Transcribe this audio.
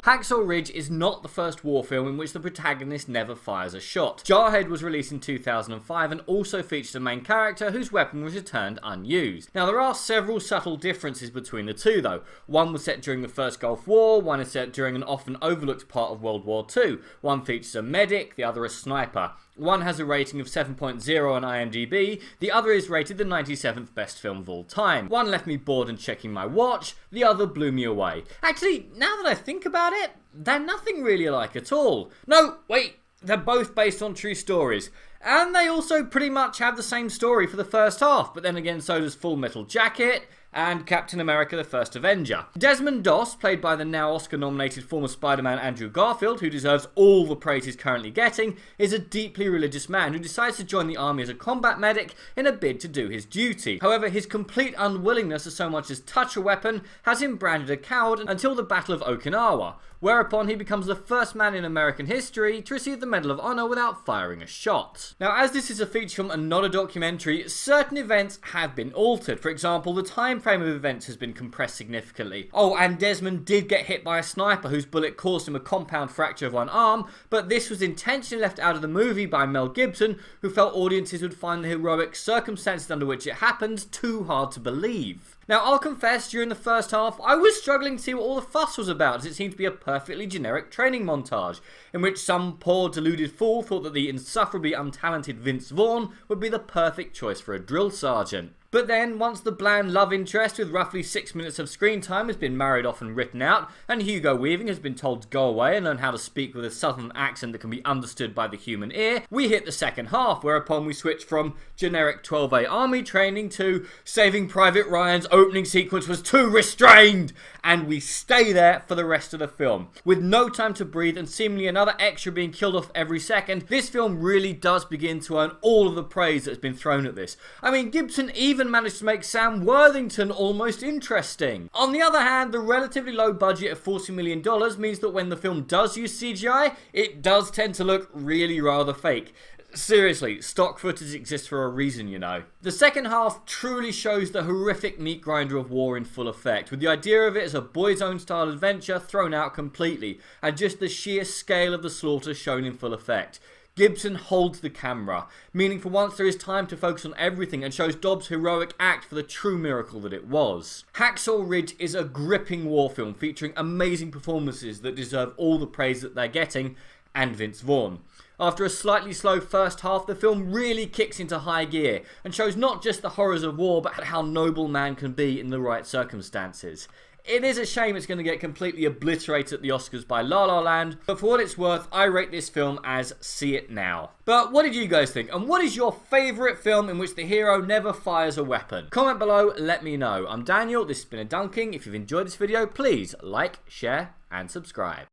Hacksaw Ridge is not the first war film in which the protagonist never fires a shot. Jarhead was released in 2005 and also featured a main character whose weapon was returned unused. Now there are several subtle differences between the two though. One was set during the First Gulf War, one is set during an often overlooked part of World War II. One features a medic, the other a sniper. One has a rating of 7.0 on IMDb, the other is rated the 97th best film of all time. One left me bored and checking my watch, the other blew me away. Actually, now that I think about it, they're nothing really alike at all. No, wait, they're both based on true stories. And they also pretty much have the same story for the first half, but then again so does Full Metal Jacket and Captain America the First Avenger. Desmond Doss, played by the now Oscar-nominated former Spider-Man Andrew Garfield, who deserves all the praise he's currently getting, is a deeply religious man who decides to join the army as a combat medic in a bid to do his duty. However, his complete unwillingness to so much as touch a weapon has him branded a coward until the Battle of Okinawa, whereupon he becomes the first man in American history to receive the Medal of Honor without firing a shot. Now, as this is a feature film and not a documentary, certain events have been altered. For example, the time frame of events has been compressed significantly. Oh, and Desmond did get hit by a sniper whose bullet caused him a compound fracture of one arm, but this was intentionally left out of the movie by Mel Gibson, who felt audiences would find the heroic circumstances under which it happened too hard to believe. Now, I'll confess, during the first half, I was struggling to see what all the fuss was about, as it seemed to be a perfectly generic training montage, in which some poor deluded fool thought that the insufferably untalented Vince Vaughn would be the perfect choice for a drill sergeant. But then, once the bland love interest with roughly 6 minutes of screen time has been married off and written out, and Hugo Weaving has been told to go away and learn how to speak with a southern accent that can be understood by the human ear, we hit the second half, whereupon we switch from generic 12A army training to Saving Private Ryan's opening sequence was too restrained, and we stay there for the rest of the film. With no time to breathe and seemingly another extra being killed off every second, this film really does begin to earn all of the praise that's been thrown at this. I mean, Gibson even managed to make Sam Worthington almost interesting. On the other hand, the relatively low budget of $40 million means that when the film does use CGI, it does tend to look really rather fake. Seriously, stock footage exists for a reason, you know. The second half truly shows the horrific meat grinder of war in full effect, with the idea of it as a boys' own style adventure thrown out completely, and just the sheer scale of the slaughter shown in full effect. Gibson holds the camera, meaning for once there is time to focus on everything and shows Dobbs' heroic act for the true miracle that it was. Hacksaw Ridge is a gripping war film featuring amazing performances that deserve all the praise that they're getting, and Vince Vaughn. After a slightly slow first half, the film really kicks into high gear and shows not just the horrors of war, but how noble man can be in the right circumstances. It is a shame it's going to get completely obliterated at the Oscars by La La Land, but for what it's worth, I rate this film as see it now. But what did you guys think? And what is your favourite film in which the hero never fires a weapon? Comment below, let me know. I'm Daniel, this has been A Dunking. If you've enjoyed this video, please like, share and subscribe.